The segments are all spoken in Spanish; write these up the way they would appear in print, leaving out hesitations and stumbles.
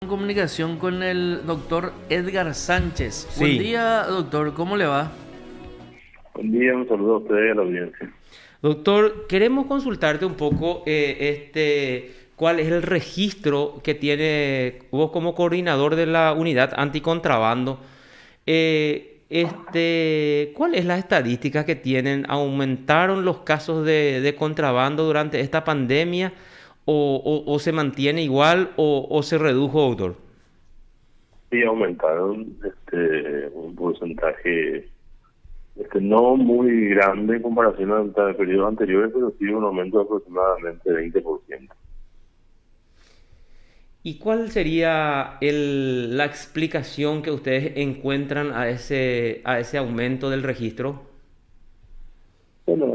comunicación con el doctor Edgar Sánchez. Sí. Buen día, doctor, ¿cómo le va? Buen día, un saludo a ustedes y a la audiencia. Doctor, queremos consultarte un poco cuál es el registro que tiene vos como coordinador de la unidad anticontrabando. ¿Cuál es la estadística que tienen? ¿Aumentaron los casos de contrabando durante esta pandemia o se mantiene igual o se redujo, doctor? Sí, aumentaron un porcentaje no muy grande en comparación a periodos anteriores, pero sí un aumento de aproximadamente 20%. ¿Y cuál sería la explicación que ustedes encuentran a ese aumento del registro? Bueno,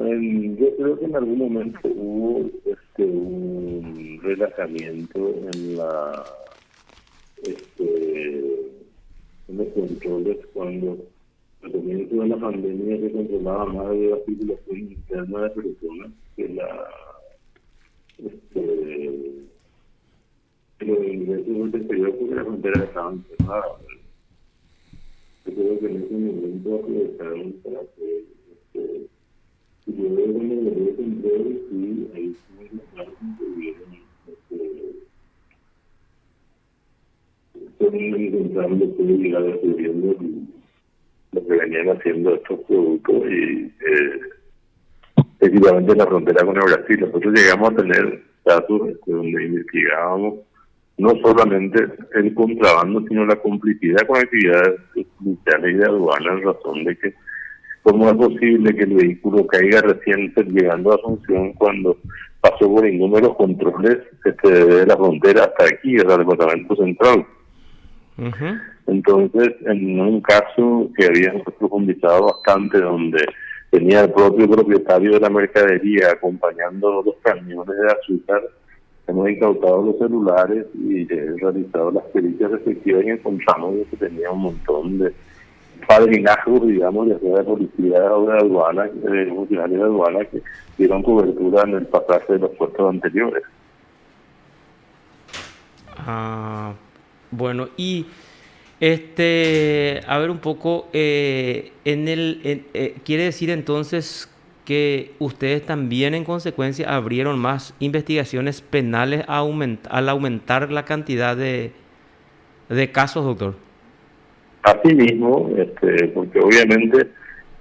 yo creo que en algún momento hubo un relajamiento en los controles cuando al comienzo de la pandemia se controlaba más de la circulación interna de personas que los ingresos del exterior porque las fronteras estaban cerradas. Yo creo que en ese momento aprovecharon para hacer y luego cuando volvió a control y ahí sí claro que tuvieron intentando llegar descubriendo lo que venían haciendo estos productos y específicamente en la frontera con el Brasil. Nosotros llegamos a tener casos donde investigábamos no solamente el contrabando, sino la complicidad con actividades policiales y de aduana, en razón de que cómo es posible que el vehículo caiga recién llegando a Asunción cuando pasó por ninguno de los controles de la frontera hasta aquí, hasta el departamento central. Ujú. Entonces, en un caso que habíamos profundizado bastante, donde tenía el propio propietario de la mercadería acompañando los camiones de azúcar, hemos incautado los celulares y realizado las pericias respectivas y encontramos que tenía un montón de padrinazgos, digamos, ya sea de policía o de aduana, de funcionarios de aduana que dieron cobertura en el pasaje de los puestos anteriores. Ah, bueno, y a ver un poco, quiere decir entonces que ustedes también en consecuencia abrieron más investigaciones penales al aumentar la cantidad de casos, doctor. Asimismo, porque obviamente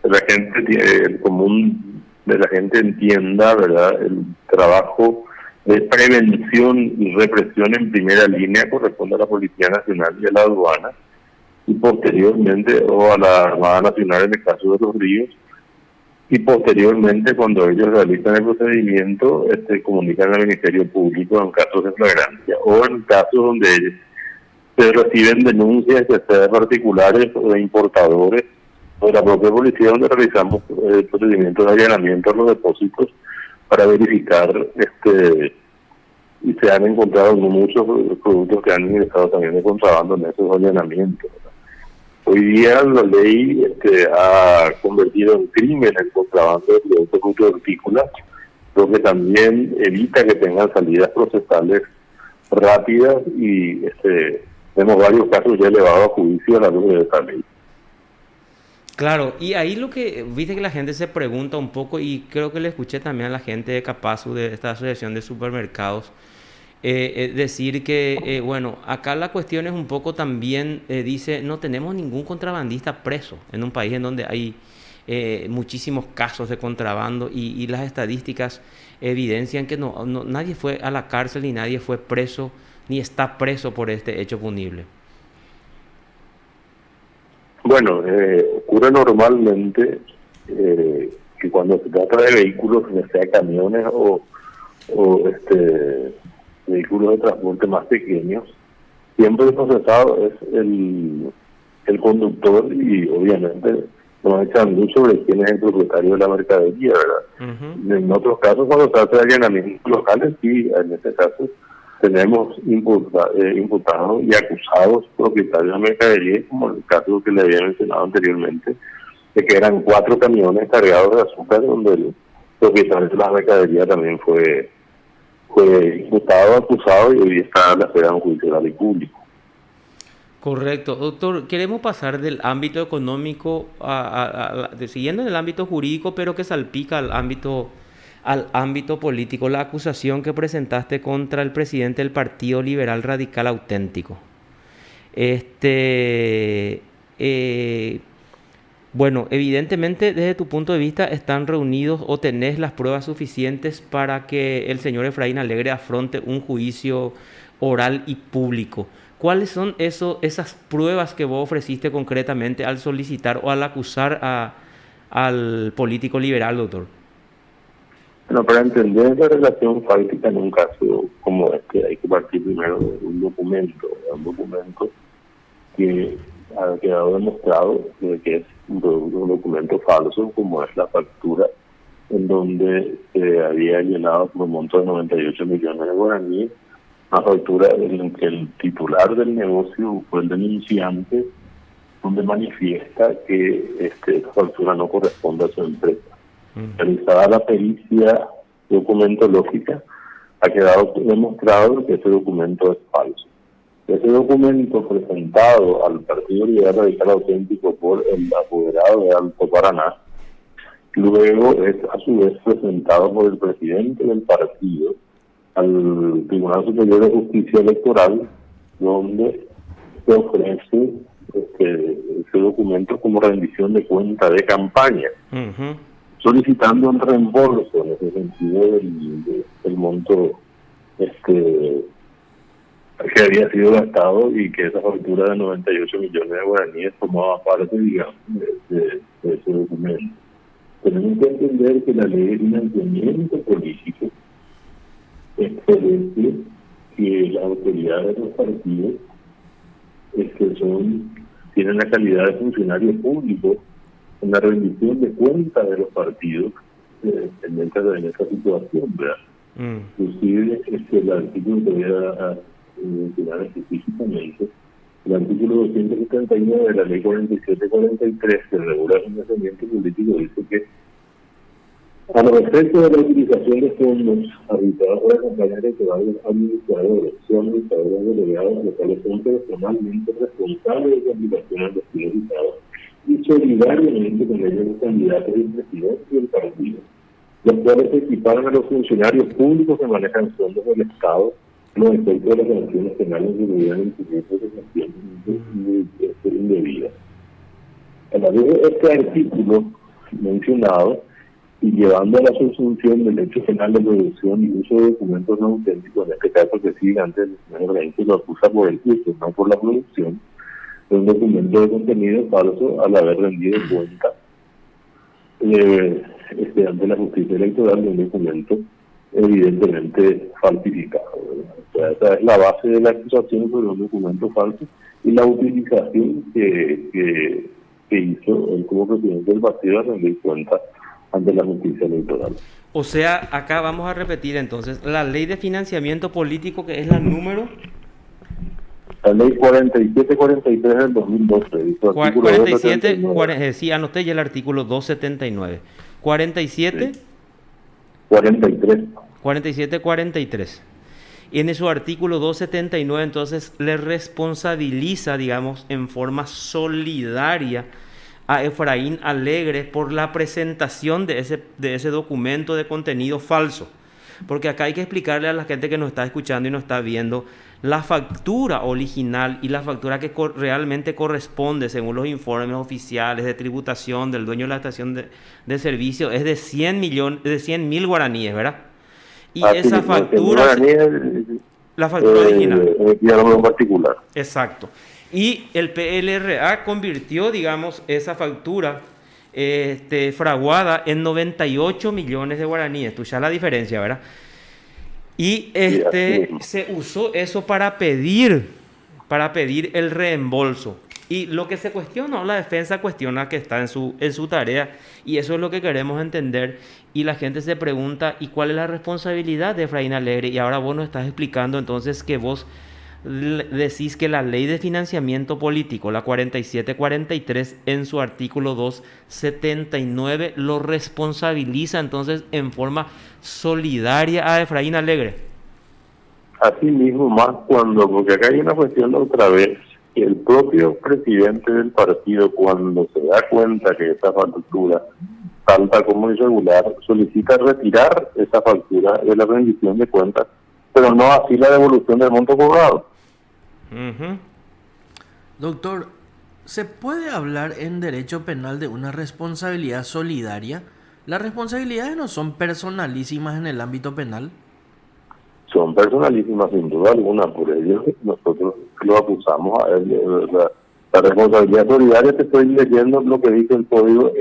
la gente, el común de la gente entienda, ¿verdad?, el trabajo de prevención y represión en primera línea corresponde a la Policía Nacional y a la aduana, y posteriormente, o a la Armada Nacional en el caso de los ríos, y posteriormente cuando ellos realizan el procedimiento, comunican al Ministerio Público en casos de flagrancia, o en casos donde ellos se reciben denuncias, ya sea de particulares o de importadores o de la propia policía, donde realizamos el procedimiento de allanamiento a los depósitos para verificar y se han encontrado muchos productos que han ingresado también de contrabando en esos allanamientos. Hoy día la ley ha convertido en crimen el contrabando de productos hortícolas, lo que también evita que tengan salidas procesales rápidas y tenemos varios casos ya elevados a juicio a la luz de esta ley. Claro, y ahí lo que, viste que la gente se pregunta un poco, y creo que le escuché también a la gente de Capazu, de esta asociación de supermercados, decir que, bueno, acá la cuestión es un poco también, dice, no tenemos ningún contrabandista preso en un país en donde hay muchísimos casos de contrabando y las estadísticas evidencian que nadie fue a la cárcel ni nadie fue preso ni está preso por este hecho punible. Bueno, ocurre normalmente que cuando se trata de vehículos, ya sea camiones o vehículos de transporte más pequeños, siempre el procesado es el conductor y obviamente nos echan luz sobre quién es el propietario de la mercadería, ¿verdad? Uh-huh. En otros casos, cuando se trata de allanamientos locales, sí, en este caso tenemos imputados y acusados propietarios de la mercadería, como el caso que le había mencionado anteriormente, de que eran 4 camiones cargados de azúcar, donde el propietario de la mercadería también fue imputado, acusado y hoy está a la espera de un juicio oral y público. Correcto. Doctor, queremos pasar del ámbito económico siguiendo en el ámbito jurídico, pero que salpica al ámbito político. La acusación que presentaste contra el presidente del Partido Liberal Radical Auténtico. Bueno, evidentemente desde tu punto de vista están reunidos o tenés las pruebas suficientes para que el señor Efraín Alegre afronte un juicio oral y público. ¿Cuáles son esas pruebas que vos ofreciste concretamente al solicitar o al acusar al político liberal, doctor? Bueno, para entender la relación fáctica en un caso como este, hay que partir primero de un documento que ha quedado demostrado de que es un documento falso, como es la factura en donde se había llenado por un monto de 98 millones de guaraníes, una factura en que el titular del negocio fue el denunciante, donde manifiesta que esta factura no corresponde a su empresa. Realizada la pericia documentológica, ha quedado demostrado que ese documento es falso. Ese documento presentado al Partido Liberal Radical Auténtico por el apoderado de Alto Paraná, luego es a su vez presentado por el presidente del partido al Tribunal Superior de Justicia Electoral, donde se ofrece ese documento como rendición de cuenta de campaña, solicitando un reembolso en ese sentido del monto que había sido gastado, y que esa factura de 98 millones de guaraníes formaba parte, digamos, de ese documento. Tenemos que entender que la ley de financiamiento político establece que las autoridades de los partidos tienen la calidad de funcionarios públicos en la rendición de cuentas de los partidos en esta situación, ¿verdad? Inclusive el artículo que voy a mencionar específicamente, el artículo 279 de la ley 4743 que regula el financiamiento político, dice que a los efectos de la utilización de fondos habitados por la campaña electoral, los administradores son administradores delegados, los cuales son personalmente responsables de la aplicación de los priorizados y solidariamente con ellos los candidatos y presidentes del partido, los cuales equiparan a los funcionarios públicos que manejan fondos del Estado los efectos de las sanciones penales que debían incurrir por sanciones indebidas. A la vez de este artículo mencionado, y llevando a la subsunción del hecho penal de producción y uso de documentos no auténticos, en este caso que sigue antes el señor Renzo lo acusa por el uso, no por la producción, de un documento de contenido falso al haber rendido cuenta ante la justicia electoral de un documento evidentemente falsificado, ¿verdad? O sea, esa es la base de la acusación sobre un documento falso y la utilización que hizo él como presidente del partido a rendir cuenta ante la justicia electoral. O sea, acá vamos a repetir entonces, la ley de financiamiento político, que es la número... La ley 4743 del 2012. 47, sí, anoté ya el artículo 279. 47... Sí. 43. 47-43. Y en su artículo 279 entonces le responsabiliza, digamos, en forma solidaria a Efraín Alegre por la presentación de ese documento de contenido falso. Porque acá hay que explicarle a la gente que nos está escuchando y nos está viendo la factura original y la factura que realmente corresponde según los informes oficiales de tributación del dueño de la estación de servicio es de 100.000 guaraníes, ¿verdad? Y esa factura, la factura original. En particular. Exacto. Y el PLRA convirtió, digamos, esa factura fraguada en 98 millones de guaraníes. Tú ya la diferencia, ¿verdad? Y se usó eso para pedir el reembolso. Y lo que se cuestiona, la defensa cuestiona que está en su tarea, y eso es lo que queremos entender. Y la gente se pregunta, ¿y cuál es la responsabilidad de Efraín Alegre? Y ahora vos nos estás explicando entonces que vos decís que la ley de financiamiento político, la 4743, en su artículo 279, lo responsabiliza entonces en forma solidaria a Efraín Alegre. Así mismo, más porque acá hay una cuestión otra vez el propio presidente del partido, cuando se da cuenta que esa factura salta como irregular, solicita retirar esa factura de la rendición de cuentas, pero no así la devolución del monto cobrado. Ujú. Doctor, ¿se puede hablar en derecho penal de una responsabilidad solidaria? ¿Las responsabilidades no son personalísimas en el ámbito penal? Son personalísimas sin duda alguna, por ello nosotros lo acusamos a él. La responsabilidad solidaria, te estoy leyendo lo que dice el código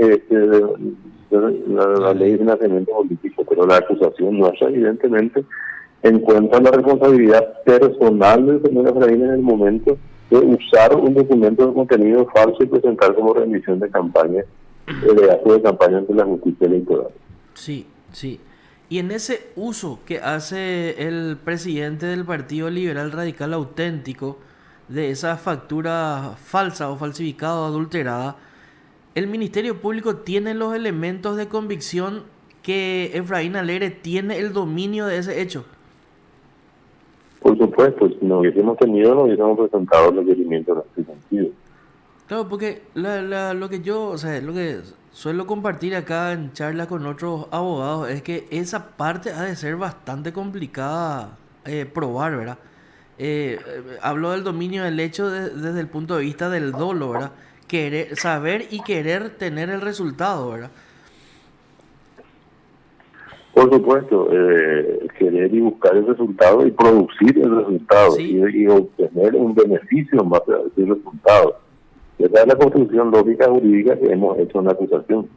la ley de financiamiento político, pero la acusación nuestra evidentemente encuentra la responsabilidad personal del señor Efraín en el momento de usar un documento de contenido falso y presentar como rendición de campaña, de acto de campaña ante la justicia electoral. Sí, sí. Y en ese uso que hace el presidente del Partido Liberal Radical Auténtico de esa factura falsa o falsificada o adulterada, el Ministerio Público tiene los elementos de convicción que Efraín Alegre tiene el dominio de ese hecho. Por supuesto, si no hubiésemos tenido, no hubiésemos presentado el requerimiento en este sentido. Claro, porque lo que yo, o sea, lo que suelo compartir acá en charlas con otros abogados es que esa parte ha de ser bastante complicada probar, ¿verdad? Hablo del dominio del hecho desde el punto de vista del dolo, ¿verdad? Querer, saber y querer tener el resultado, ¿verdad? Por supuesto, querer y buscar el resultado y producir el resultado, Sí. y obtener un beneficio en base a ese resultado. Esa es la construcción lógica jurídica que hemos hecho en la acusación.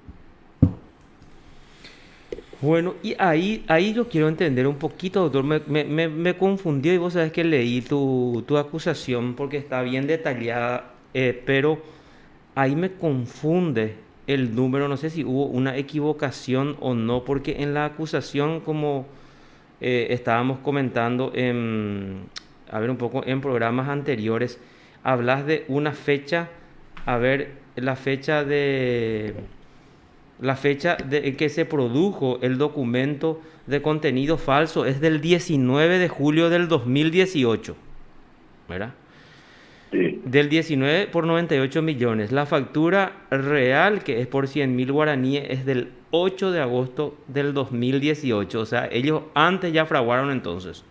Bueno, y ahí yo quiero entender un poquito, doctor. Me confundió y vos sabés que leí tu acusación porque está bien detallada, pero ahí me confunde el número. No sé si hubo una equivocación o no, porque en la acusación, como estábamos comentando a ver un poco en programas anteriores, hablas de una fecha, a ver, la fecha en que se produjo el documento de contenido falso es del 19 de julio del 2018, ¿verdad? Sí. Del 19 por 98 millones. La factura real, que es por 100.000 guaraníes, es del 8 de agosto del 2018. O sea, ellos antes ya fraguaron entonces.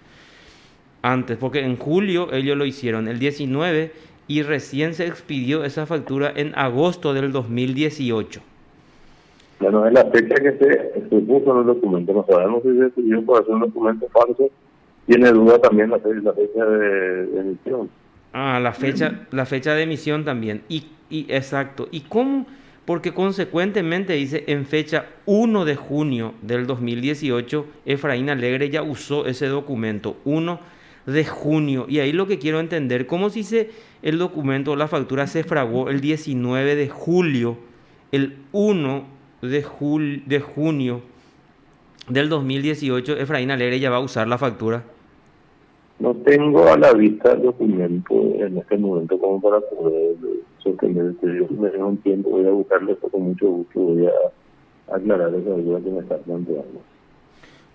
Antes, porque en julio ellos lo hicieron el 19 y recién se expidió esa factura en agosto del 2018. Bueno, es la fecha que se puso en el documento. No sabemos si se decidió por hacer un documento falso. Tiene duda también la fecha de emisión. Ah, la fecha de emisión también. Y exacto. ¿Y cómo? Porque consecuentemente dice en fecha 1 de junio del 2018, Efraín Alegre ya usó ese documento, 1 de junio. Y ahí lo que quiero entender, ¿cómo si el documento, la factura se fraguó el 19 de julio, el 1 de junio del 2018, Efraín Alegre ya va a usar la factura? No tengo a la vista el documento en este momento como para poder sostener este video. Si me dejo un tiempo, voy a buscarlo, esto con mucho gusto, voy a aclarar esa duda que me está planteando.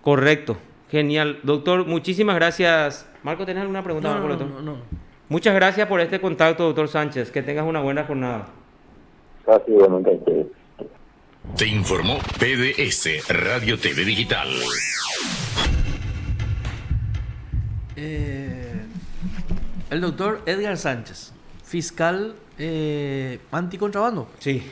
Correcto, genial. Doctor, muchísimas gracias. Marco, ¿tenés alguna pregunta? No, Marco, no, doctor? no, no. Muchas gracias por este contacto, doctor Sánchez. Que tengas una buena jornada. Gracias, igualmente a ustedes. Te informó PDS Radio TV Digital. El doctor Edgar Sánchez, fiscal anticontrabando. Sí.